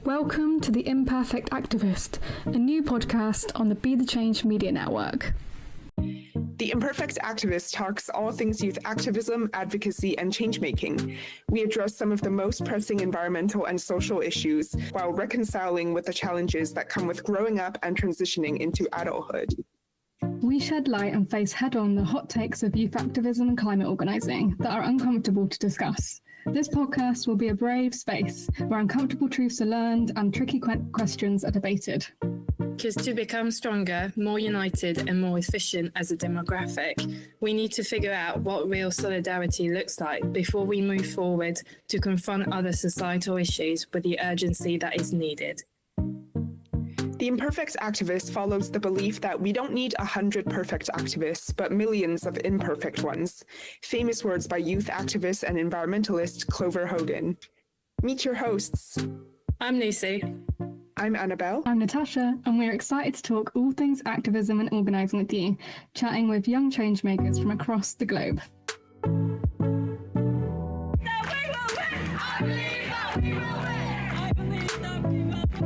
Welcome to The Imperfect Activist, a new podcast on the Be the Change Media Network. The Imperfect Activist talks all things youth activism, advocacy, and change-making. We address some of the most pressing environmental and social issues while reconciling with the challenges that come with growing up and transitioning into adulthood. We shed light and face head-on the hot takes of youth activism and climate organising that are uncomfortable to discuss. This podcast will be a brave space where uncomfortable truths are learned and tricky questions are debated. Because to become stronger, more united and more efficient as a demographic, we need to figure out what real solidarity looks like before we move forward to confront other societal issues with the urgency that is needed. The Imperfect Activist follows the belief that we don't need 100 perfect activists, but millions of imperfect ones. Famous words by youth activist and environmentalist Clover Hogan. Meet your hosts. I'm Lucy. I'm Annabelle. I'm Natasha, and we're excited to talk all things activism and organising with you, chatting with young changemakers from across the globe.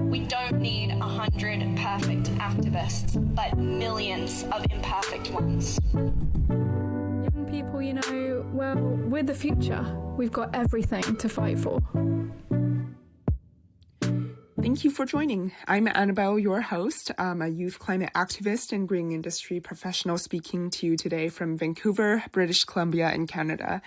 We don't need 100 perfect activists, but millions of imperfect ones. Young people, we're the future. We've got everything to fight for. Thank you for joining. I'm Annabelle, your host. I'm a youth climate activist and green industry professional speaking to you today from Vancouver, British Columbia, in Canada.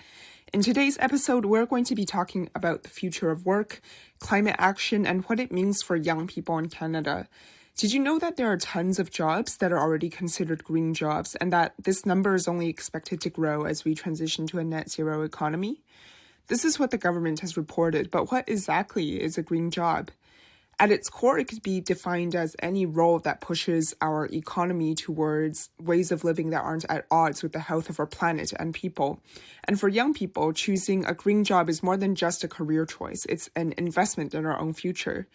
In today's episode, we're going to be talking about the future of work, climate action, and what it means for young people in Canada. Did you know that there are tons of jobs that are already considered green jobs and that this number is only expected to grow as we transition to a net zero economy? This is what the government has reported, but what exactly is a green job? At its core, it could be defined as any role that pushes our economy towards ways of living that aren't at odds with the health of our planet and people. And for young people, choosing a green job is more than just a career choice. It's an investment in our own future.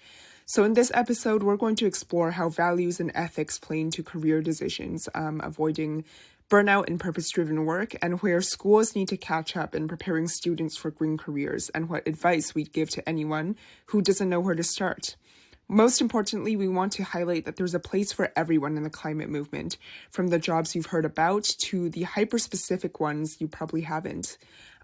So in this episode, we're going to explore how values and ethics play into career decisions, avoiding burnout in purpose-driven work, and where schools need to catch up in preparing students for green careers, and what advice we'd give to anyone who doesn't know where to start. Most importantly, we want to highlight that there's a place for everyone in the climate movement, from the jobs you've heard about to the hyper-specific ones you probably haven't.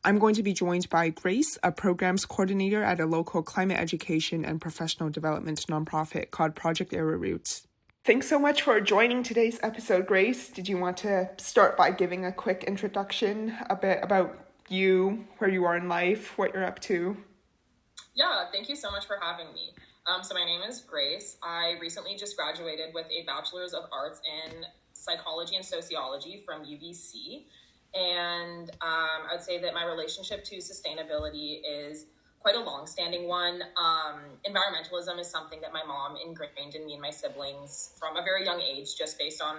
I'm going to be joined by Grace, a programs coordinator at a local climate education and professional development nonprofit called Project Arrowroot. Thanks so much for joining today's episode, Grace. Did you want to start by giving a quick introduction, a bit about you, where you are in life, what you're up to? Yeah, thank you so much for having me. So my name is Grace. I recently just graduated with a Bachelor's of Arts in Psychology and Sociology from UBC. And I would say that my relationship to sustainability is quite a long-standing one. Environmentalism is something that my mom ingrained in me and my siblings from a very young age, just based on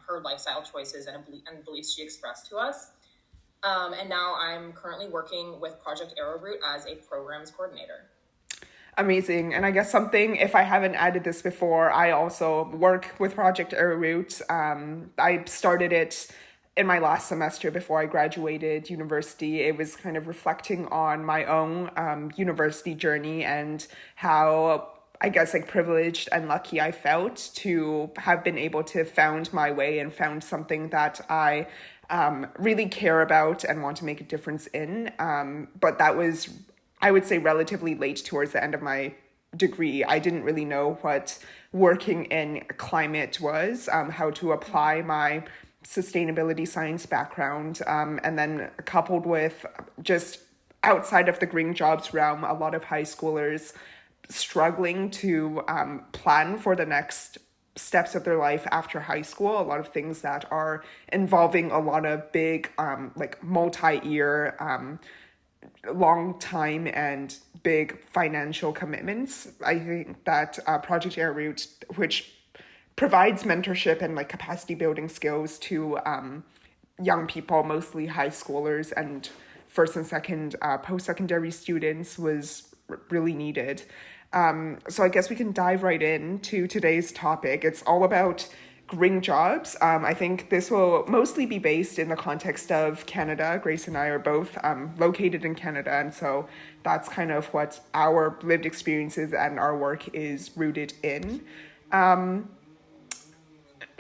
her lifestyle choices and beliefs she expressed to us. And now I'm currently working with Project Arrowroot as a programs coordinator. Amazing. And I guess something, if I haven't added this before, I also work with Project Arrowroot. I started it in my last semester before I graduated university. It was kind of reflecting on my own university journey and how, I guess, privileged and lucky I felt to have been able to found my way and found something that I really care about and want to make a difference in. But that was, I would say, relatively late towards the end of my degree. I didn't really know what working in climate was, how to apply my sustainability science background, and then coupled with just outside of the green jobs realm, a lot of high schoolers struggling to plan for the next steps of their life after high school, a lot of things that are involving a lot of big multi-year long time and big financial commitments. I think that Project Arrowroot, which provides mentorship and capacity building skills to young people, mostly high schoolers and first and second post-secondary students, was really needed. So I guess we can dive right into today's topic. It's all about green jobs. I think this will mostly be based in the context of Canada. Grace and I are both located in Canada, and so that's kind of what our lived experiences and our work is rooted in.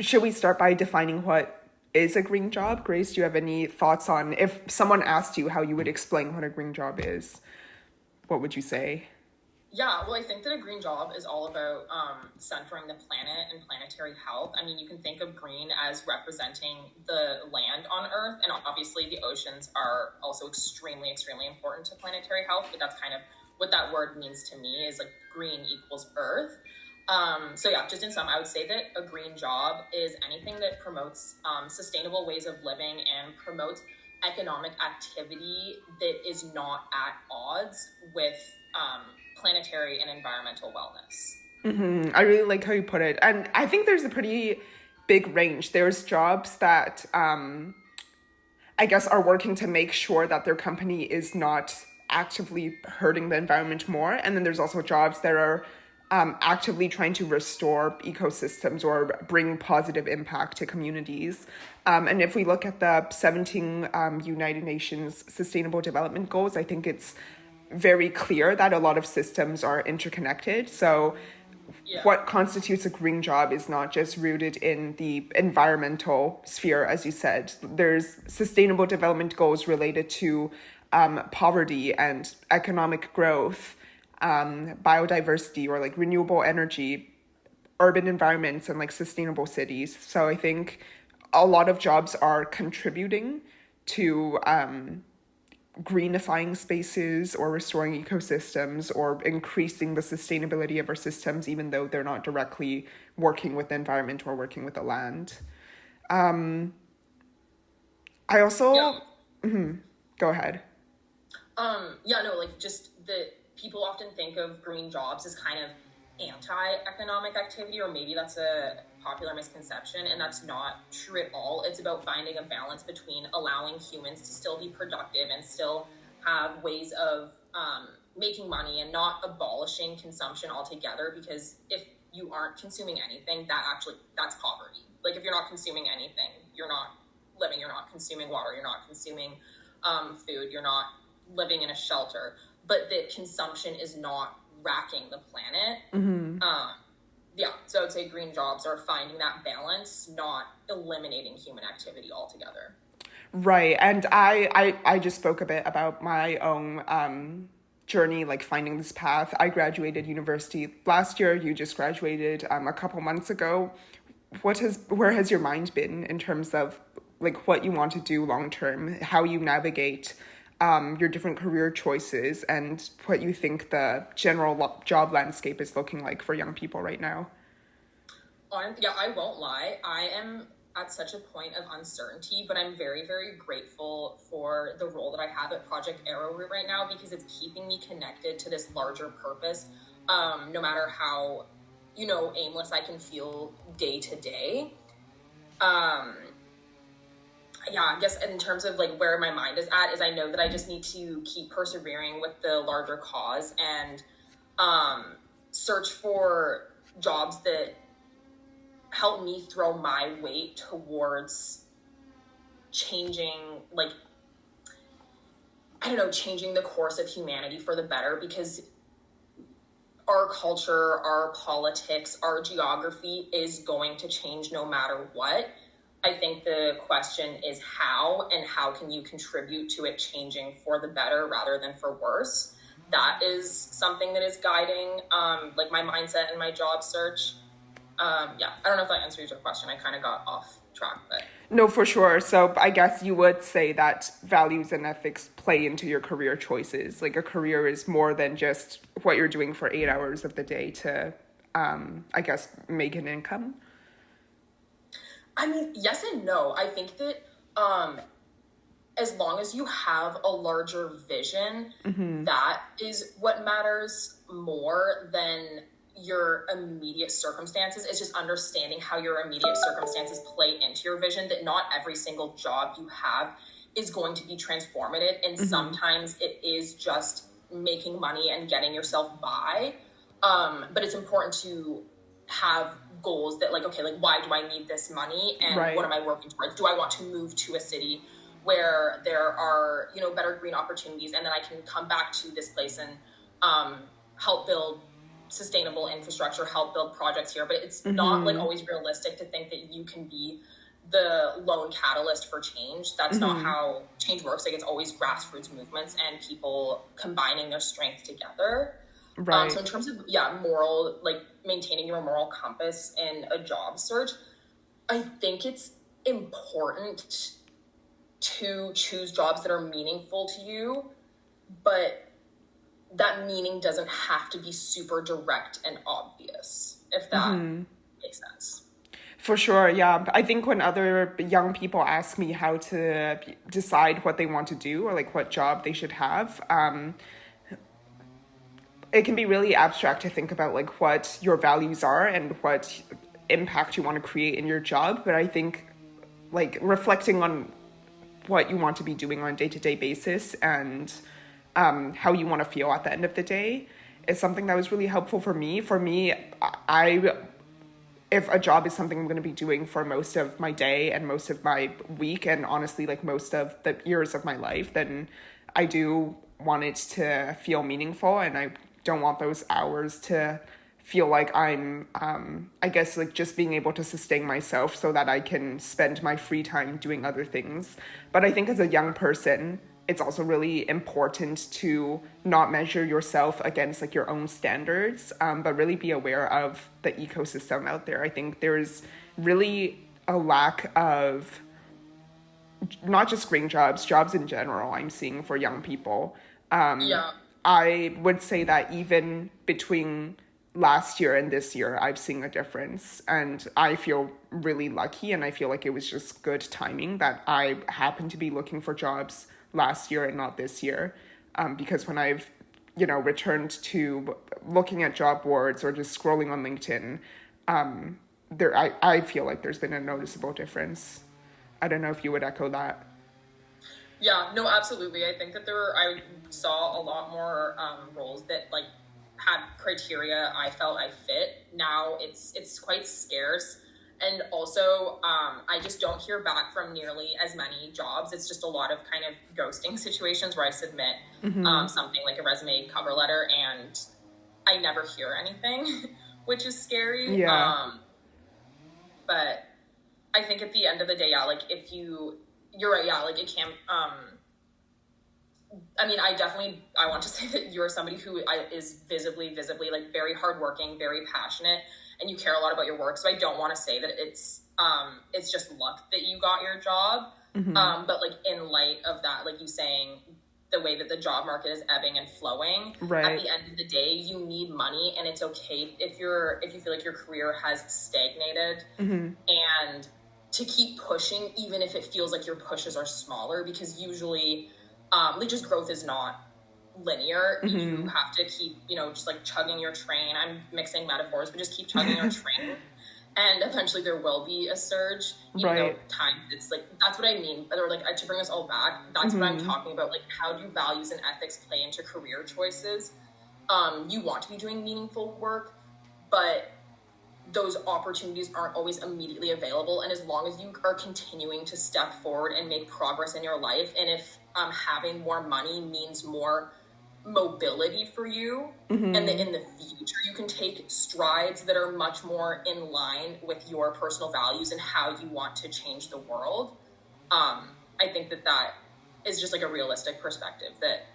Should we start by defining what is a green job? Grace, do you have any thoughts on, if someone asked you how you would explain what a green job is, what would you say? Yeah, well, I think that a green job is all about centering the planet and planetary health. I mean, you can think of green as representing the land on Earth, and obviously the oceans are also extremely, extremely important to planetary health, but that's kind of what that word means to me, is like green equals Earth. So yeah, just in sum, I would say that a green job is anything that promotes sustainable ways of living and promotes economic activity that is not at odds with planetary and environmental wellness. Mm-hmm. I really like how you put it. And I think there's a pretty big range. There's jobs that I guess are working to make sure that their company is not actively hurting the environment more. And then there's also jobs that are actively trying to restore ecosystems or bring positive impact to communities. And if we look at the 17 United Nations Sustainable Development Goals, I think it's very clear that a lot of systems are interconnected. So what constitutes a green job is not just rooted in the environmental sphere, as you said. There's sustainable development goals related to poverty and economic growth, biodiversity, or like renewable energy, urban environments, and like sustainable cities. So I think a lot of jobs are contributing to greenifying spaces or restoring ecosystems or increasing the sustainability of our systems, even though they're not directly working with the environment or working with the land. I also... Go ahead. Just the people often think of green jobs as kind of anti-economic activity, or maybe that's a popular misconception, and that's not true at all. It's about finding a balance between allowing humans to still be productive and still have ways of making money, and not abolishing consumption altogether, because if you aren't consuming anything, that's poverty. Like, if you're not consuming anything, you're not living, you're not consuming water, you're not consuming food, you're not living in a shelter, but that consumption is not racking the planet. So I would say green jobs are finding that balance, not eliminating human activity altogether. Right. And I just spoke a bit about my own journey, like finding this path. I graduated university last year. You just graduated a couple months ago. Where has your mind been in terms of like what you want to do long term, how you navigate your different career choices, and what you think the general job landscape is looking like for young people right now? I won't lie. I am at such a point of uncertainty, but I'm very, very grateful for the role that I have at Project Arrowroot right now, because it's keeping me connected to this larger purpose, no matter how, aimless I can feel day to day. I guess in terms of like where my mind is at, is I know that I just need to keep persevering with the larger cause and search for jobs that help me throw my weight towards changing the course of humanity for the better, because our culture, our politics, our geography is going to change no matter what. I think the question is how, and how can you contribute to it changing for the better rather than for worse? That is something that is guiding my mindset and my job search. I don't know if that answers your question. I kind of got off track, but... No, for sure. So I guess you would say that values and ethics play into your career choices. Like, a career is more than just what you're doing for 8 hours of the day to, make an income. I mean, yes and no. I think that as long as you have a larger vision, that is what matters more than your immediate circumstances. It's just understanding how your immediate circumstances play into your vision, that not every single job you have is going to be transformative. And sometimes it is just making money and getting yourself by. But it's important to have goals that like, okay, like why do I need this money and what am I working towards? Do I want to move to a city where there are, you know, better green opportunities, and then I can come back to this place and help build sustainable infrastructure, help build projects here. But it's not like always realistic to think that you can be the lone catalyst for change. That's not how change works. Like, it's always grassroots movements and people combining their strength together. So in terms of moral, like maintaining your moral compass in a job search, I think it's important to choose jobs that are meaningful to you, but that meaning doesn't have to be super direct and obvious, if that makes sense. For sure, yeah. I think when other young people ask me how to decide what they want to do or like what job they should have, it can be really abstract to think about like what your values are and what impact you want to create in your job. But I think like reflecting on what you want to be doing on a day-to-day basis and how you want to feel at the end of the day is something that was really helpful for me. For me, if a job is something I'm going to be doing for most of my day and most of my week and honestly like most of the years of my life, then I do want it to feel meaningful, and I don't want those hours to feel like I'm, I guess, like just being able to sustain myself so that I can spend my free time doing other things. But I think as a young person, it's also really important to not measure yourself against like your own standards, but really be aware of the ecosystem out there. I think there's really a lack of not just green jobs in general I'm seeing for young people. I would say that even between last year and this year, I've seen a difference, and I feel really lucky, and I feel like it was just good timing that I happened to be looking for jobs last year and not this year, because when I've, you know, returned to looking at job boards or just scrolling on LinkedIn, I feel like there's been a noticeable difference. I don't know if you would echo that. Yeah, no, absolutely. I think that I saw a lot more roles that like had criteria I felt I fit. Now it's quite scarce. And also, I just don't hear back from nearly as many jobs. It's just a lot of kind of ghosting situations where I submit something like a resume cover letter and I never hear anything, which is scary. Yeah. But I think at the end of the day, like if you're right, like it can, I mean, I want to say that you're somebody who is visibly like very hardworking, very passionate, and you care a lot about your work. So I don't want to say that it's just luck that you got your job. But like in light of that, like you saying, the way that the job market is ebbing and flowing, at the end of the day, you need money, and it's okay if you feel like your career has stagnated and to keep pushing, even if it feels like your pushes are smaller, because usually like just growth is not linear. You have to keep, just like chugging your train. I'm mixing metaphors, but just keep chugging your train. And eventually there will be a surge, even though time, it's like, that's what I mean. Or like, to bring us all back, that's what I'm talking about. Like, how do values and ethics play into career choices? You want to be doing meaningful work, but those opportunities aren't always immediately available. And as long as you are continuing to step forward and make progress in your life, and if having more money means more mobility for you, and that in the future you can take strides that are much more in line with your personal values and how you want to change the world, I think that is just like a realistic perspective, that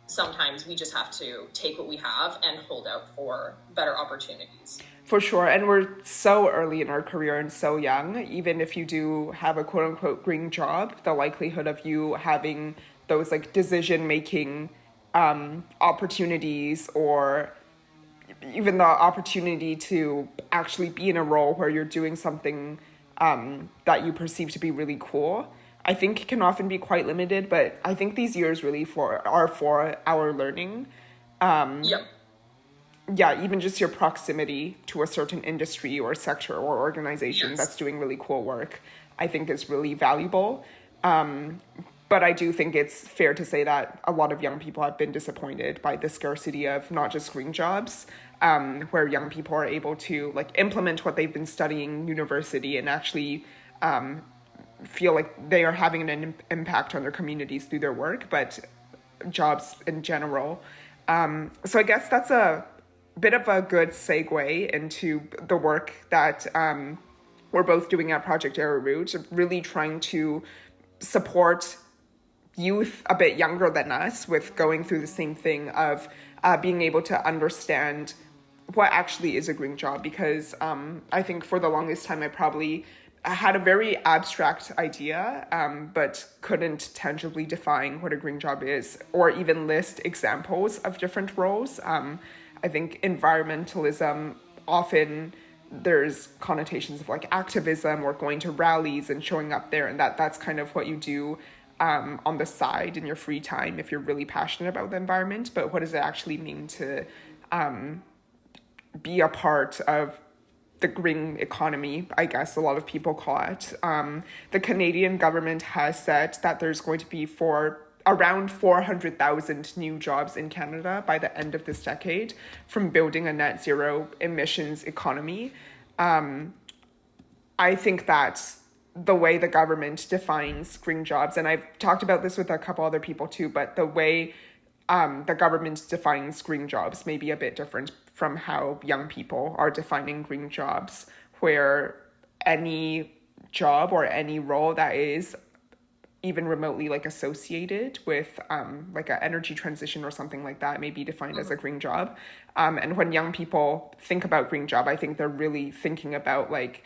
sometimes we just have to take what we have and hold out for better opportunities. For sure. And we're so early in our career and so young. Even if you do have a quote unquote green job, the likelihood of you having those like decision making opportunities, or even the opportunity to actually be in a role where you're doing something that you perceive to be really cool, I think can often be quite limited. But I think these years really are for our learning. Yeah, even just your proximity to a certain industry or sector or organization that's doing really cool work, I think is really valuable. But I do think it's fair to say that a lot of young people have been disappointed by the scarcity of not just green jobs, where young people are able to like implement what they've been studying in university and actually feel like they are having an impact on their communities through their work, but jobs in general. So I guess that's a bit of a good segue into the work that we're both doing at Project Arrowroot, really trying to support youth a bit younger than us with going through the same thing of being able to understand what actually is a green job. Because I think for the longest time, I had a very abstract idea, but couldn't tangibly define what a green job is or even list examples of different roles. I think environmentalism, often there's connotations of like activism or going to rallies and showing up there, and that's kind of what you do on the side in your free time if you're really passionate about the environment. But what does it actually mean to be a part of the green economy, I guess a lot of people call it? The Canadian government has said that there's going to be around 400,000 new jobs in Canada by the end of this decade from building a net zero emissions economy. I think that the way the government defines green jobs, and I've talked about this with a couple other people too, but the way the government defines green jobs may be a bit different from how young people are defining green jobs, where any job or any role that is even remotely like associated with like an energy transition or something like that may be defined as a green job. And when young people think about green job, I think they're really thinking about like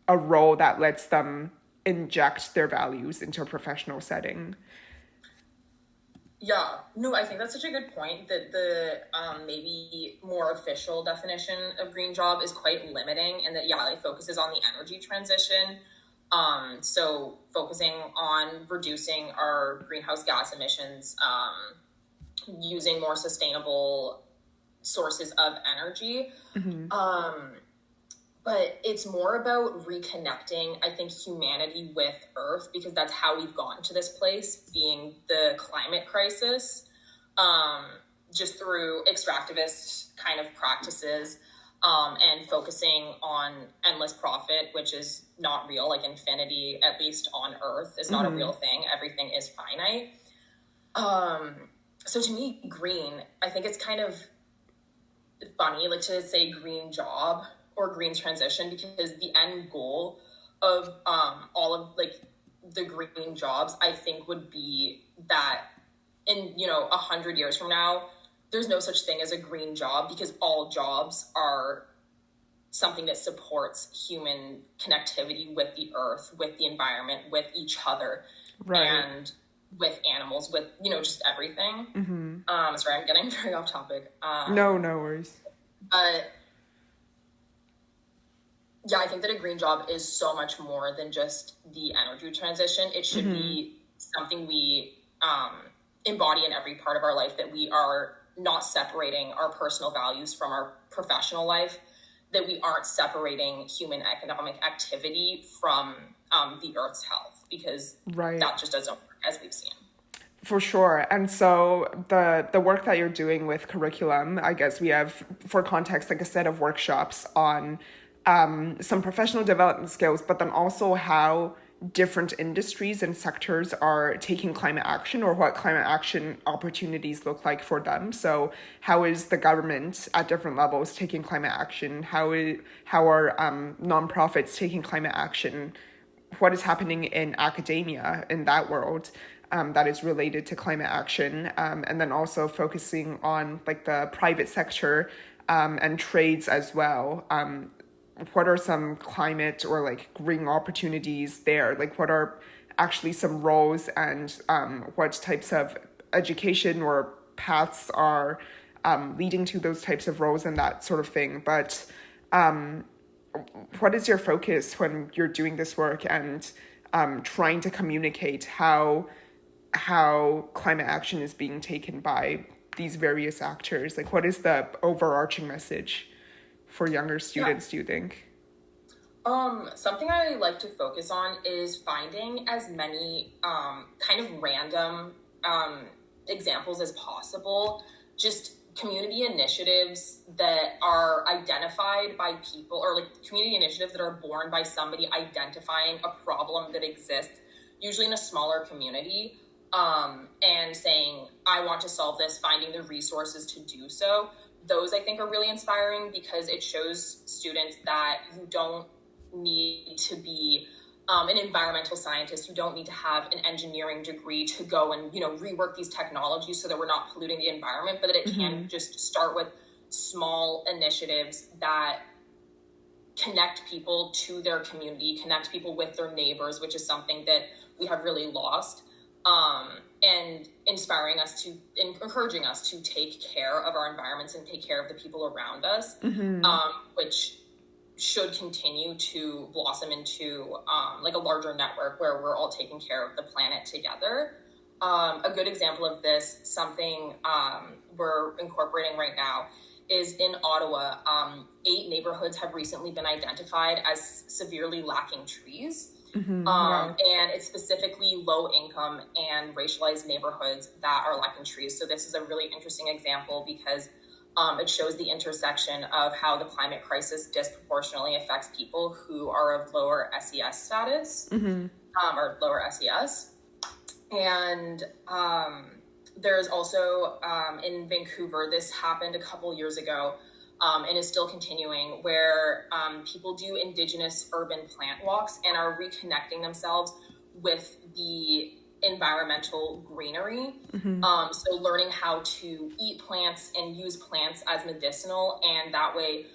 a role that lets them inject their values into a professional setting. Yeah, no, I think that's such a good point that the maybe more official definition of green job is quite limiting, and that, yeah, it focuses on the energy transition. So focusing on reducing our greenhouse gas emissions, using more sustainable sources of energy. But it's more about reconnecting, I think, humanity with Earth, because that's how we've gotten to this place, being the climate crisis, just through extractivist kind of practices, and focusing on endless profit, which is not real. Like infinity, at least on Earth, is not a real thing. Everything is finite. So to me, green, I think it's kind of funny, like to say green job or green transition, because the end goal of all of like the green jobs, I think, would be that in 100 years from now, there's no such thing as a green job, because all jobs are something that supports human connectivity with the earth, with the environment, with each other, right, and with animals, with just everything. Sorry, I'm getting very off topic. No worries. But yeah, I think that a green job is so much more than just the energy transition. It should be something we embody in every part of our life, that we are not separating our personal values from our professional life, that we aren't separating human economic activity from the Earth's health, because that just doesn't work, as we've seen. For sure. And so the work that you're doing with curriculum, I guess we have, for context, like a set of workshops on some professional development skills, but then also how different industries and sectors are taking climate action, or what climate action opportunities look like for them. So how is the government at different levels taking climate action? How are nonprofits taking climate action? What is happening in academia in that world that is related to climate action? And then also focusing on like the private sector and trades as well. What are some climate or like green opportunities there? Like what are actually some roles, and what types of education or paths are leading to those types of roles and that sort of thing. But what is your focus when you're doing this work and trying to communicate how climate action is being taken by these various actors? Like what is the overarching message for younger students, do you think? Something I like to focus on is finding as many kind of random examples as possible, just community initiatives that are identified by people, or like community initiatives that are born by somebody identifying a problem that exists, usually in a smaller community, and saying, I want to solve this, finding the resources to do so. Those I think are really inspiring because it shows students that you don't need to be an environmental scientist. You don't need to have an engineering degree to go and, rework these technologies so that we're not polluting the environment, but that it can just start with small initiatives that connect people to their community, connect people with their neighbors, which is something that we have really lost, and encouraging us to take care of our environments and take care of the people around us, which should continue to blossom into like a larger network where we're all taking care of the planet together. A good example of this, something we're incorporating right now, is in Ottawa. 8 neighborhoods have recently been identified as severely lacking trees. And it's specifically low income and racialized neighborhoods that are lacking trees. So this is a really interesting example because it shows the intersection of how the climate crisis disproportionately affects people who are of lower SES status, or lower SES. And there's also in Vancouver, this happened a couple years ago, and is still continuing, where people do Indigenous urban plant walks and are reconnecting themselves with the environmental greenery. So learning how to eat plants and use plants as medicinal, and that way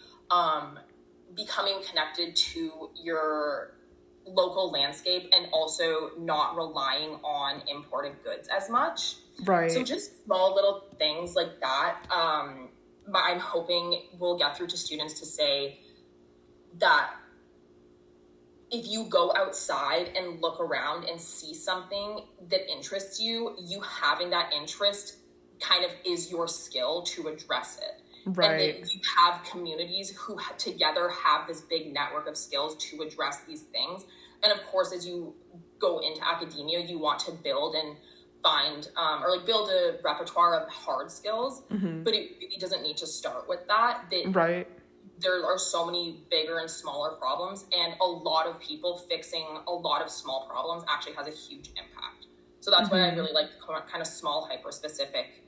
becoming connected to your local landscape and also not relying on imported goods as much. Right. So just small little things like that. I'm hoping we'll get through to students to say that if you go outside and look around and see something that interests you, you having that interest kind of is your skill to address it. Right. And that you have communities who together have this big network of skills to address these things. And of course, as you go into academia, you want to build and find or like build a repertoire of hard skills, but it really doesn't need to start with that. Right. There are so many bigger and smaller problems, and a lot of people fixing a lot of small problems actually has a huge impact. So that's why I really like kind of small, hyper-specific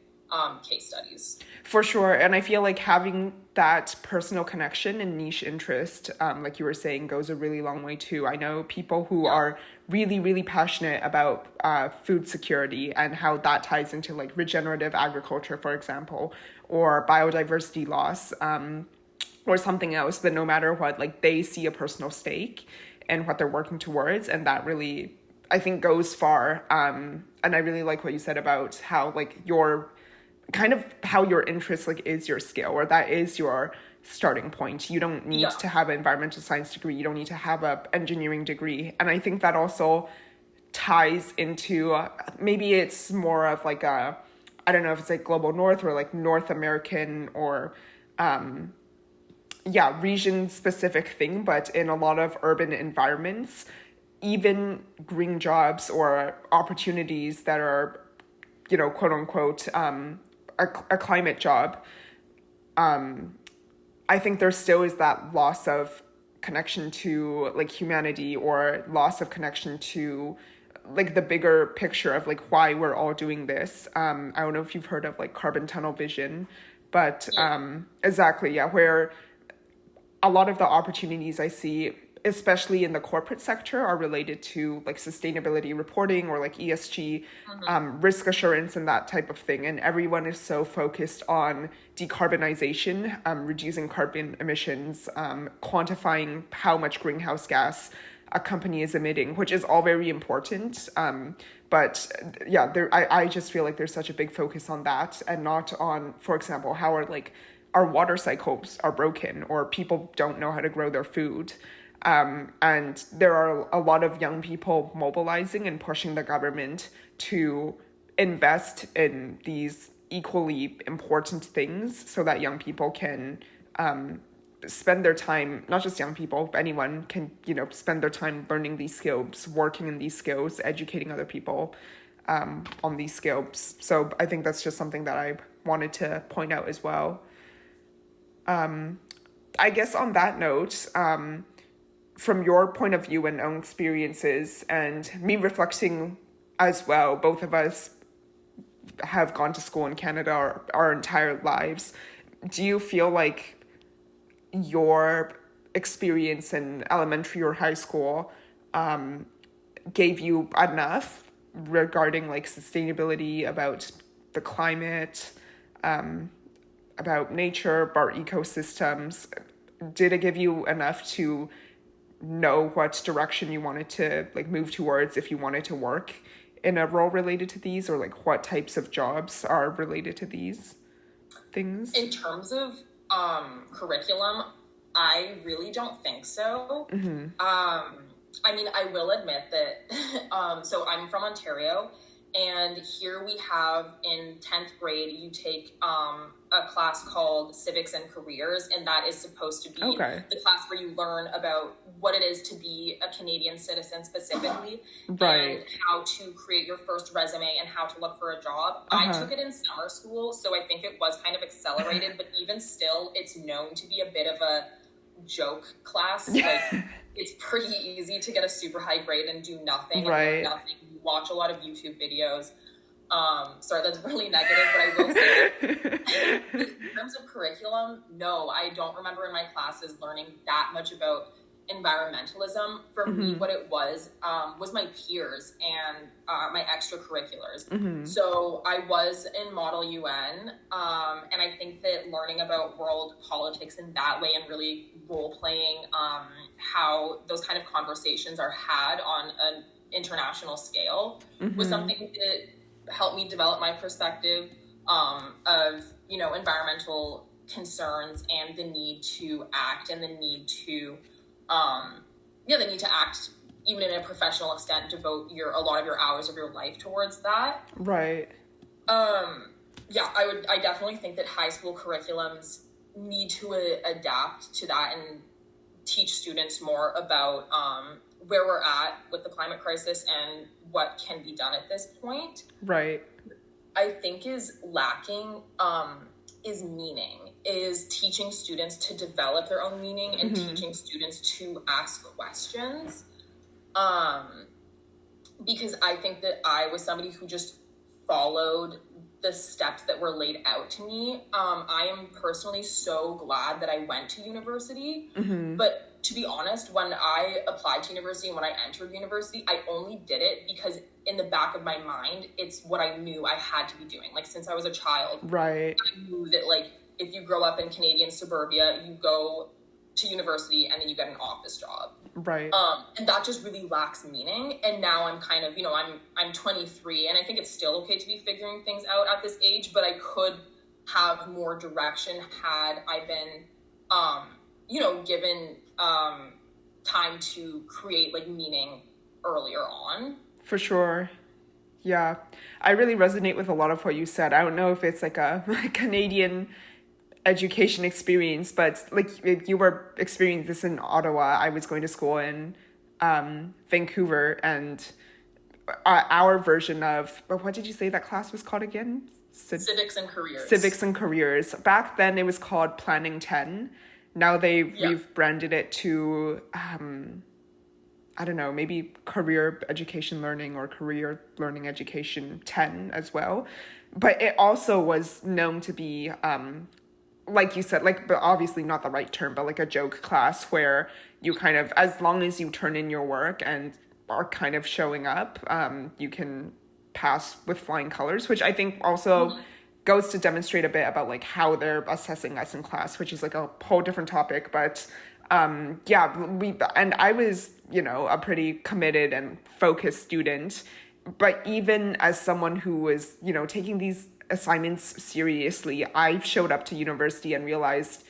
case studies. For sure. And I feel like having that personal connection and niche interest, like you were saying, goes a really long way too. I know people who are really, really passionate about food security and how that ties into like regenerative agriculture, for example, or biodiversity loss, or something else. But no matter what, like they see a personal stake in what they're working towards. And that really, I think, goes far. And I really like what you said about how like your kind of how your interest like is your skill, or that is your starting point. You don't need to have an environmental science degree. You don't need to have an engineering degree. And I think that also ties into maybe it's more of like a, I don't know if it's like global north or like North American or region specific thing, but in a lot of urban environments, even green jobs or opportunities that are, quote unquote, a climate job, I think there still is that loss of connection to like humanity, or loss of connection to like the bigger picture of like why we're all doing this. I don't know if you've heard of like carbon tunnel vision, but exactly, where a lot of the opportunities I see, especially in the corporate sector, are related to like sustainability reporting or like ESG, risk assurance and that type of thing. And everyone is so focused on decarbonization, reducing carbon emissions, quantifying how much greenhouse gas a company is emitting, which is all very important. But I just feel like there's such a big focus on that and not on, for example, how our water cycles are broken, or people don't know how to grow their food. And there are a lot of young people mobilizing and pushing the government to invest in these equally important things so that young people can spend their time, not just young people, but anyone can, spend their time learning these skills, working in these skills, educating other people on these skills. So I think that's just something that I wanted to point out as well. I guess on that note, from your point of view and own experiences, and me reflecting as well, both of us have gone to school in Canada our entire lives. Do you feel like your experience in elementary or high school gave you enough regarding like sustainability, about the climate, about nature, about ecosystems? Did it give you enough to know what direction you wanted to like move towards if you wanted to work in a role related to these, or like what types of jobs are related to these things? In terms of curriculum, I really don't think so. Mm-hmm. I mean, I will admit that, so I'm from Ontario, and here we have in 10th grade, you take a class called Civics and Careers, and that is supposed to be the class where you learn about what it is to be a Canadian citizen specifically, and how to create your first resume and how to look for a job. I took it in summer school, so I think it was kind of accelerated, but even still, it's known to be a bit of a joke class. Like, it's pretty easy to get a super high grade and do nothing and learn nothing. You watch a lot of YouTube videos. Sorry, that's really negative, but I will say in terms of curriculum, no, I don't remember in my classes learning that much about environmentalism. For me, what it was my peers and my extracurriculars. So I was in Model UN, and I think that learning about world politics in that way and really role-playing how those kind of conversations are had on an international scale was something that helped me develop my perspective of, environmental concerns and the need to act, and the need to act even in a professional extent, devote a lot of your hours of your life towards that. Right. I definitely think that high school curriculums need to adapt to that and teach students more about where we're at with the climate crisis and what can be done at this point. Right. I think is lacking is meaning, is teaching students to develop their own meaning and teaching students to ask questions. Because I think that I was somebody who just followed the steps that were laid out to me. I am personally so glad that I went to university. But to be honest, when I applied to university and when I entered university, I only did it because in the back of my mind, it's what I knew I had to be doing. Like, since I was a child, I knew that, like, if you grow up in Canadian suburbia, you go to university and then you get an office job. Right. And that just really lacks meaning. And now I'm kind of, I'm 23, and I think it's still okay to be figuring things out at this age, but I could have more direction had I been, given time to create like meaning earlier on. For sure. Yeah. I really resonate with a lot of what you said. I don't know if it's like a Canadian education experience, but like if you were experiencing this in Ottawa, I was going to school in Vancouver, and our version of, what did you say that class was called again? Civics and Careers. Civics and Careers. Back then it was called Planning 10. Now they've rebranded it to, I don't know, maybe Career Education Learning or Career Learning Education 10 as well. But it also was known to be, like you said, like, but obviously not the right term, but like a joke class where you kind of, as long as you turn in your work and are kind of showing up, you can pass with flying colors, which I think also goes to demonstrate a bit about like how they're assessing us in class, which is like a whole different topic. But I was, a pretty committed and focused student, but even as someone who was, taking these assignments seriously, I showed up to university and realized,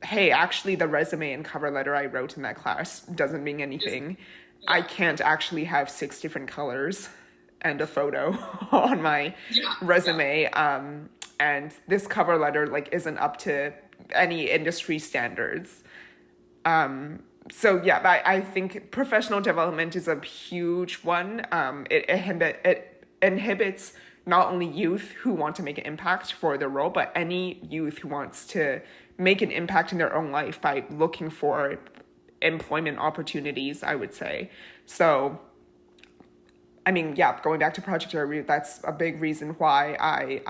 hey, actually the resume and cover letter I wrote in that class doesn't mean anything. I can't actually have 6 different colors and a photo on my resume. And this cover letter like isn't up to, any industry standards. So yeah, I think professional development is a huge one. It inhibits not only youth who want to make an impact for their role, but any youth who wants to make an impact in their own life by looking for employment opportunities, I would say. So, I mean, yeah, going back to Project Area, that's a big reason why I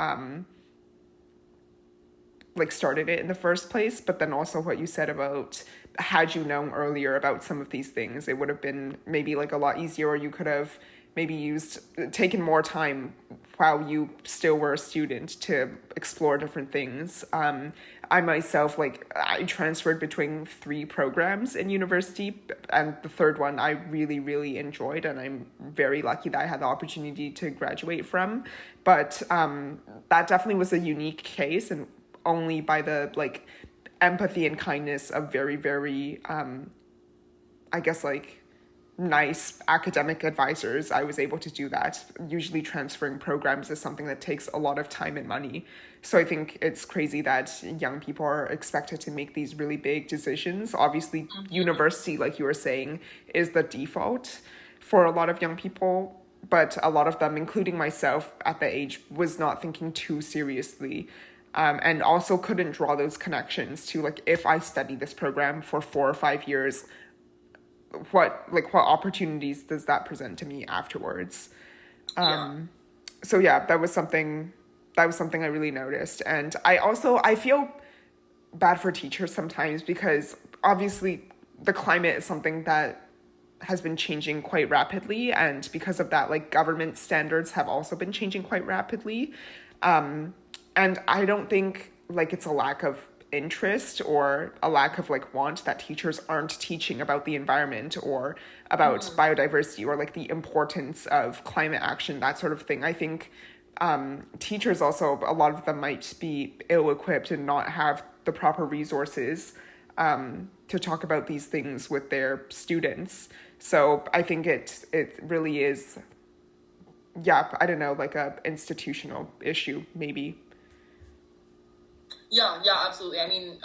started it in the first place. But then also what you said about, had you known earlier about some of these things, it would have been maybe like a lot easier, or you could have maybe taken more time while you still were a student to explore different things. I myself, I transferred between 3 programs in university, and the third one I really, really enjoyed, and I'm very lucky that I had the opportunity to graduate from. But that definitely was a unique case, and only by the empathy and kindness of very, very, I guess, nice academic advisors, I was able to do that. Usually transferring programs is something that takes a lot of time and money. So I think it's crazy that young people are expected to make these really big decisions. Obviously, university, like you were saying, is the default for a lot of young people. But a lot of them, including myself at the age, was not thinking too seriously. And also couldn't draw those connections to, if I study this program for 4 or 5 years, what opportunities does that present to me afterwards? So yeah, that was something I really noticed. And I feel bad for teachers sometimes, because obviously the climate is something that has been changing quite rapidly, and because of that, government standards have also been changing quite rapidly. And I don't think it's a lack of interest or a lack of want that teachers aren't teaching about the environment or about biodiversity or the importance of climate action, that sort of thing. I think teachers also, a lot of them might be ill-equipped and not have the proper resources to talk about these things with their students. So I think it really is, I don't know, a institutional issue maybe. Yeah, absolutely. I mean,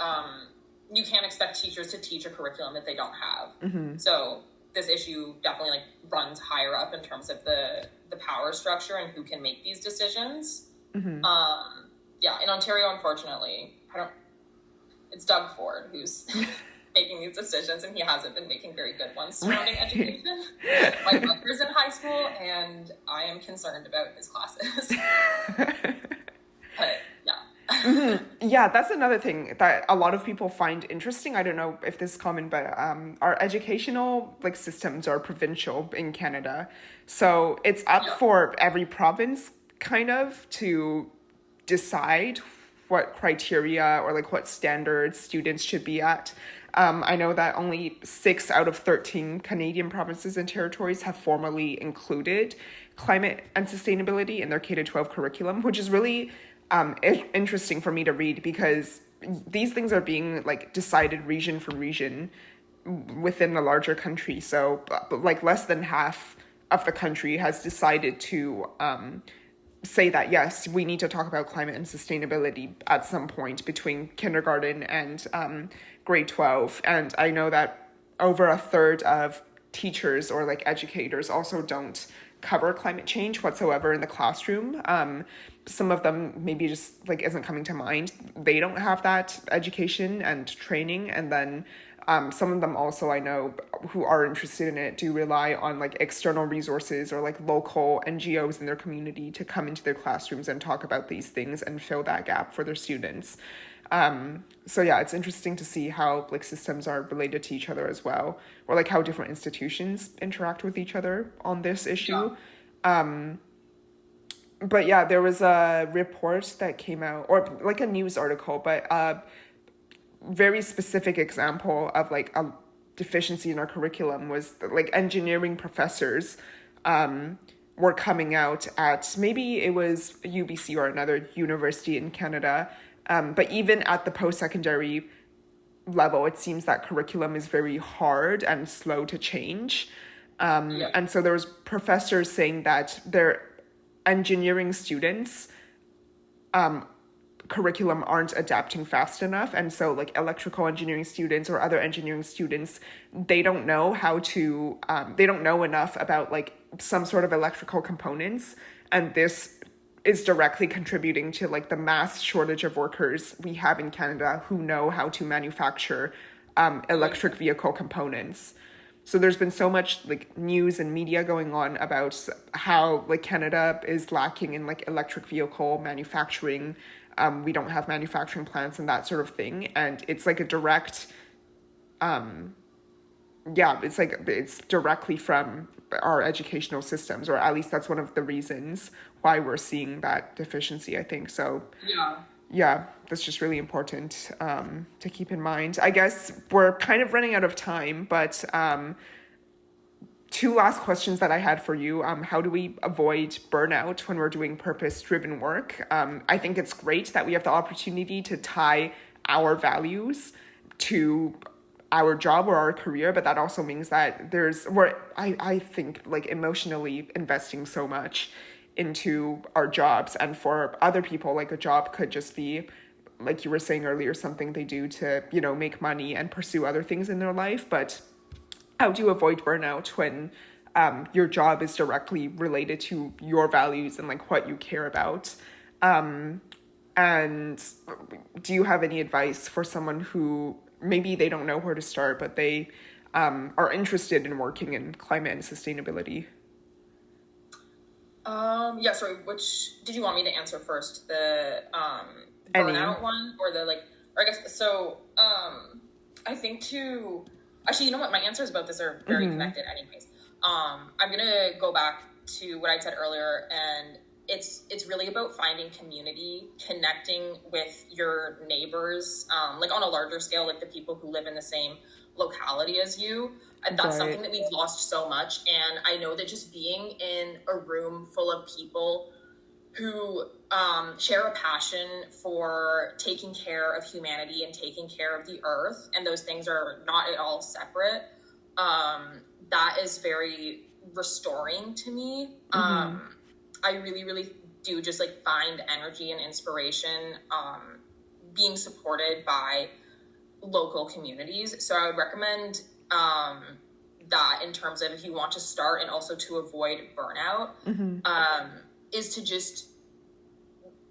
you can't expect teachers to teach a curriculum that they don't have. Mm-hmm. So this issue definitely runs higher up in terms of the power structure and who can make these decisions. Mm-hmm. In Ontario, unfortunately, it's Doug Ford who's making these decisions, and he hasn't been making very good ones surrounding education. My brother's in high school, and I am concerned about his classes. But mm-hmm. Yeah, that's another thing that a lot of people find interesting. I don't know if this is common, but our educational systems are provincial in Canada. So it's up for every province kind of to decide what criteria or what standards students should be at. I know that only 6 out of 13 Canadian provinces and territories have formally included climate and sustainability in their K-12 curriculum, which is really interesting for me to read, because these things are being decided region for region within the larger country. So less than half of the country has decided to say that, yes, we need to talk about climate and sustainability at some point between kindergarten and grade 12. And I know that over a third of teachers or educators also don't cover climate change whatsoever in the classroom. Some of them maybe just isn't coming to mind. They don't have that education and training. And then some of them also, I know, who are interested in it do rely on external resources or local NGOs in their community to come into their classrooms and talk about these things and fill that gap for their students. So yeah, it's interesting to see how systems are related to each other as well, or how different institutions interact with each other on this issue. But yeah, there was a report that came out, or a news article, but a very specific example of a deficiency in our curriculum was engineering professors were coming out at, maybe it was UBC or another university in Canada, but even at the post-secondary level, it seems that curriculum is very hard and slow to change. And so there was professors saying that their engineering students curriculum aren't adapting fast enough. And so like electrical engineering students or other engineering students, they don't know how to, they don't know enough about like some sort of electrical components. And this is directly contributing to like the mass shortage of workers we have in Canada who know how to manufacture electric vehicle components. So there's been so much like news and media going on about how like Canada is lacking in like electric vehicle manufacturing. We don't have manufacturing plants and that sort of thing. And it's like a direct, it's directly from our educational systems, or at least that's one of the reasons why we're seeing that deficiency, I think. So yeah, that's just really important to keep in mind. I guess we're kind of running out of time, but two last questions that I had for you. How do we avoid burnout when we're doing purpose-driven work? I think it's great that we have the opportunity to tie our values to our job or our career, but that also means that I think like emotionally investing so much into our jobs, and for other people like a job could just be, like you were saying earlier, something they do to, you know, make money and pursue other things in their life. But how do you avoid burnout when your job is directly related to your values and like what you care about? And do you have any advice for someone who maybe they don't know where to start, but they are interested in working in climate and sustainability? Sorry, which did you want me to answer first? The burnout one, or the like, or I guess so. I think actually, you know what? My answers about this are very connected, anyways. I'm gonna go back to what I said earlier, and it's really about finding community, connecting with your neighbors, like on a larger scale, like the people who live in the same locality as you. And that's something that we've lost so much. And I know that just being in a room full of people who share a passion for taking care of humanity and taking care of the earth, and those things are not at all separate, that is very restoring to me. I really, really do just like find energy and inspiration being supported by local communities. So I would recommend that in terms of if you want to start and also to avoid burnout, is to just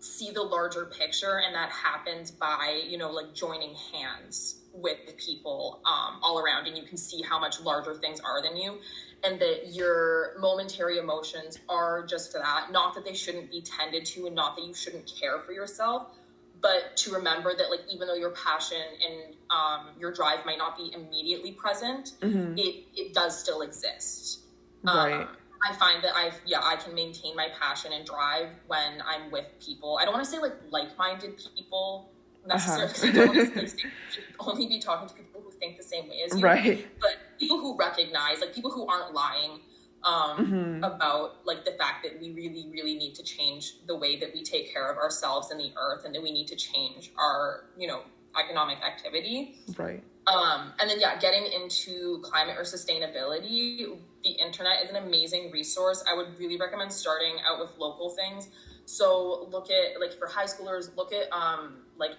see the larger picture. And that happens by, you know, like joining hands with people all around, and you can see how much larger things are than you, and that your momentary emotions are just that. Not that they shouldn't be tended to, and not that you shouldn't care for yourself, but to remember that like even though your passion and your drive might not be immediately present, it does still exist. Right. I find that I can maintain my passion and drive when I'm with people. I don't want to say like-minded people necessarily, because I don't want to say you should only be talking to people who think the same way as you. Right. But people who recognize, like people who aren't lying about like the fact that we really, really need to change the way that we take care of ourselves and the earth, and that we need to change our, you know, economic activity. Right. And then, getting into climate or sustainability, the internet is an amazing resource. I would really recommend starting out with local things. So look at, like, for high schoolers, look at, like,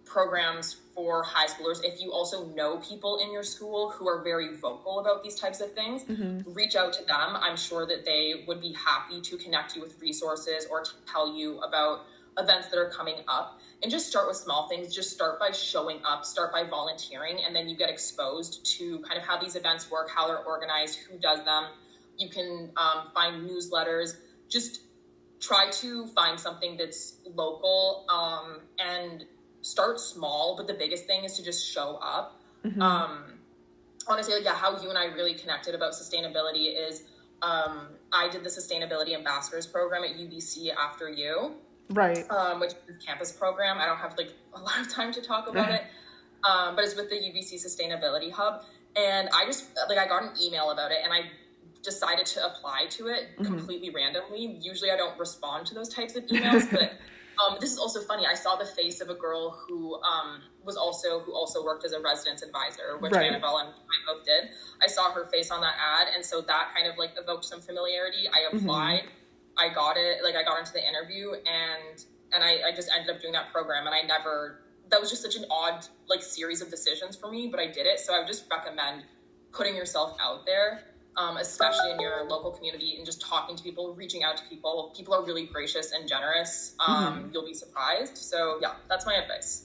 programs for high schoolers. If you also know people in your school who are very vocal about these types of things, reach out to them. I'm sure that they would be happy to connect you with resources or to tell you about events that are coming up. And just start with small things. Just start by showing up, start by volunteering, and then you get exposed to kind of how these events work, how they're organized, who does them. You can find newsletters. Just try to find something that's local, and start small. But the biggest thing is to just show up. Honestly, how you and I really connected about sustainability is I did the Sustainability Ambassadors program at UBC after you. Right. Which is a campus program. I don't have like a lot of time to talk about it. But it's with the UBC Sustainability Hub. And I just, I got an email about it, and I decided to apply to it completely randomly. Usually I don't respond to those types of emails, but this is also funny. I saw the face of a girl who also worked as a residence advisor, which Annabelle and I both did. I saw her face on that ad, and so that kind of like evoked some familiarity. I applied. I got it, I got into the interview, and And I just ended up doing that program, and that was just such an odd like series of decisions for me, but I did it. So I would just recommend putting yourself out there, especially in your local community, and just talking to people, reaching out to people. People are really gracious and generous. You'll be surprised. So yeah, that's my advice.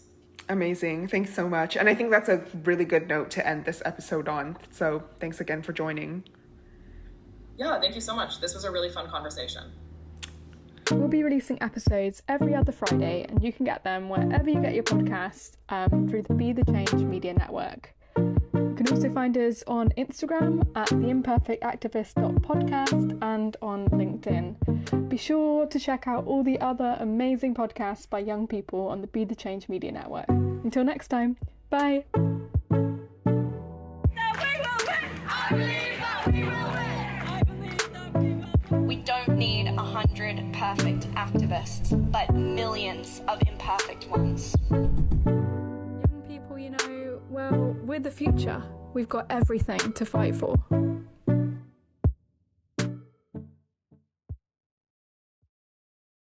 Amazing. Thanks so much. And I think that's a really good note to end this episode on. So thanks again for joining. Yeah, thank you so much. This was a really fun conversation. We'll be releasing episodes every other Friday, and you can get them wherever you get your podcast through the Be the Change Media Network. You can also find us on Instagram at theimperfectactivist.podcast and on LinkedIn. Be sure to check out all the other amazing podcasts by young people on the Be the Change Media Network. Until next time, bye! We don't need 100 perfect activists, but millions of imperfect ones. Young people, well, we're the future. We've got everything to fight for.